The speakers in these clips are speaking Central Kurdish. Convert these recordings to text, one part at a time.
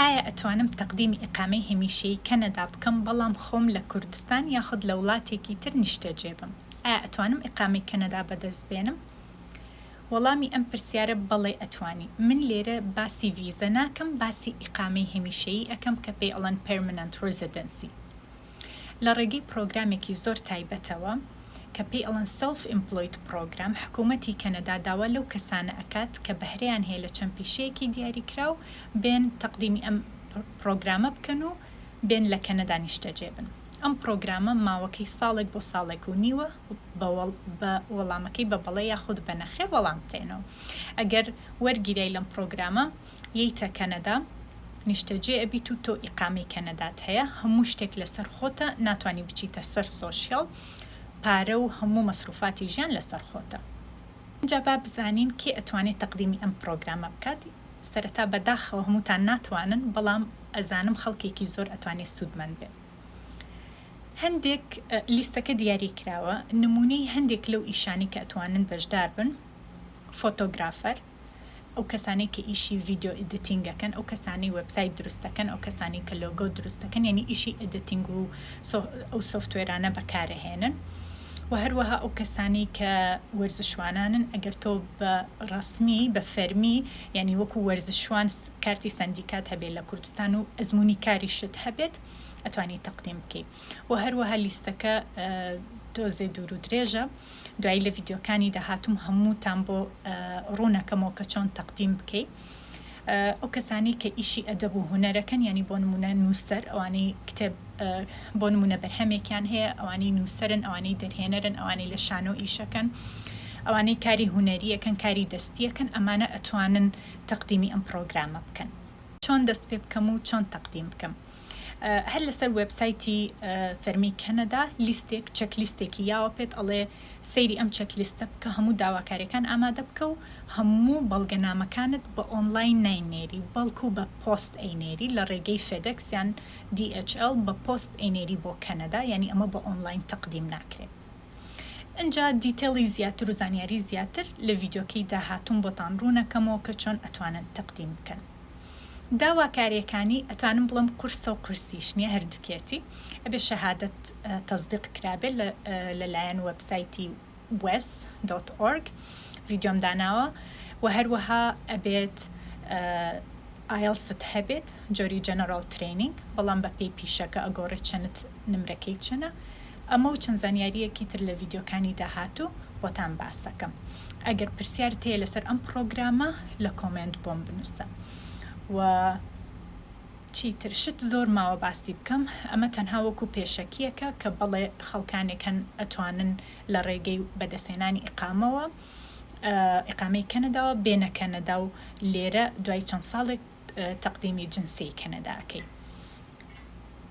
ئایا ئەتوانم تەقدیمی ئیقامەی هەمیشەیی کەنەدا بکەم بەڵام خۆم لە کوردستان یاخود لە وڵاتێکی تر نیشتەجێ بم؟ ئایا ئەتوانم ئیقامەی کەنەدا بەدەست بێنم؟ وەڵامی ئەم پرسیارە بەڵێ ئەتوانی. من لێرە باسی ڤیزە ناکەم، باسی ئیقامەی هەمیشەیی ئەەکەم کە پێی ئەڵەن پەرمەنەنت ڕێزیدەنسی. لە ڕێگەی پرۆگرامێکی زۆر تایبەتەوە کە پێی ئەڵەن سەلف ئیمپلۆید پرۆگرام، حکوومەتی کەنەدا داوا لەو کەسانە ئەکات کە بەهرەیان هەیە لە چەند پیشەیەکی دیاریکراو بێن تەقدیمی ئەم پرۆگرامە بکەن و بێن لە کەنەدا نیشتەجێ بن. ئەم پرۆگرامە ماوەکەی ساڵێک بۆ ساڵێک و نیوە بە وەڵامەکەی بە بەڵێ یاخود بە نەخێ وەڵام تێنەوە. ئەگەر وەرگیرەی لەم پرۆگرامە یەیتە کەنەدا نیشتەجێ ئەبیت و تۆ ئیقامەی کەنەدات هەیە، هەموو شتێک لەسەر خۆتە، ناتوانانی بچیتە سەر سۆشیال، پارە و هەموو مەسروفاتی ژیان لەسەر خۆتە. اینجا با بزانین کێ ئەتوانێت تەقدیمی ئەم پرۆگرامە بکات. سەرەتا بەداخەوە هەمووتان ناتوانن، بەڵام ئەزانم خەڵکێکی زۆر ئەتوانێت سوودمەند بێت. هەندێک لیستەکە دیاری کراوە، نمونەی هەندێک لەو ئیشانی کە ئەتوانن بەشدار بن: فۆتۆگرافەر، ئەو کەسانی کە ئیشی ڤیدیۆ ئیدیتینگەکەن، ئەو کەسانی وێبسایت دروستەکەن، ئەو کەسانی کە لۆگۆ دروستەکەن، یعنی ئیشی ئیدیتینگ و ئەو سۆفتوێرانە بەکارەهێنن. و هەروەها ئەو کەسانی کە وەرزشوانانن، ئەگەر تۆ بە ڕسمی بە فەرمی یعنی وەکو وەرزشوان کارتی سندیکات هەبێت لە کوردستان و ئەزمموی کاریشت هەبێت، ئەتوانی تەقدیم بکەیت. و هەروەها لیستەکە دۆزێ دوور و درێژە. دوایی لە ڤیدیۆکانی داهاتوم هەمووتان بۆ ڕوونەکەمەوە کە چۆن تەقدیم بکەیت. ئەو کەسانی کە ئیشی ئەدەب و هونەرەکەن، ینی بۆ نمونە نووسەر، ئەوانەی کتێب بۆ نمونە بەرهەمێکیان هەیە، ئەوانەی نووسەرن، ئەوانەی دەرهێنەرن، ئەوانەی لە شانۆ ئیشەکەن، ئەوانەی کاری هونەریەکەن، کاری دەستیەکەن، ئەمانە ئەتوانن تەقدیمی ئەم پرۆگرامە بکەن. چۆن دەست پێ بکەم و چۆن تەقدیم بکەم؟ هەر لەسەر وێبسایتی فەرمی کەنەدا لیستێک چەکلیستێکی یاوە پێت ئەڵێ سەیری ئەم چەکلیستە بکە، هەموو داواکاریەکان ئامادە بکە و هەموو بەڵگەنامەکانت بە ئۆنلاین ناینێری، بەڵکو بە پۆست ئەینێری لە ڕێگەی فێدەکس یان DHL بە پۆست ئەینێری بۆ کەنەدا، یعنی ئەمە بە ئۆنلاین تەقدیم ناکرێت. اینجا دیتێڵی زیاتر و زانیاری زیاتر لە ڤیدیۆکەی داهاتوم بۆتان ڕوونەکەمەوە کە چۆن ئەتوانن تەقدیم بکەن. داواکاریەکانی ئەتوانم بڵم قورسە و قورسیش نییە، هەردووکێتی ئەبێ شەهادەت تەزدیق کرابێت لەلایەن وەبسایتی wes.org، ڤیدیۆم داناوە. و هەروەها ئەبێت IELTS هەبێت، جۆری جەنەرال ترینینگ، بەڵام بە پێی پیشەکە ئەگۆڕێت چەند نمرەکەی چنە. ئەمە و چەند زانیاریەکی تر لە ڤیدیۆکانی داهاتوو بۆتان باسەکەم. ئەگەر پرسیارت هەیە لەسەر ئەم پرۆگرامە لە کۆمنت بۆم بنووسە. و چیتر شت زۆر ماوە باسی بکەم، ئەمە تەنها وەکو پێشەکیەکە کە بەڵێ خەڵکانێکن ئەتوانن لە ڕێگەی بەدەستێنانی ئیقامەوە ئیقامەی کەنەداوە بێنە کەنەدا و لێرە دوای چەند ساڵێک تەقدیمی جنسی کەنەداکەی.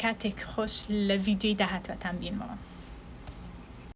کاتێک خۆش، لە ڤیدیۆی داهاتوەتان بینمەوە.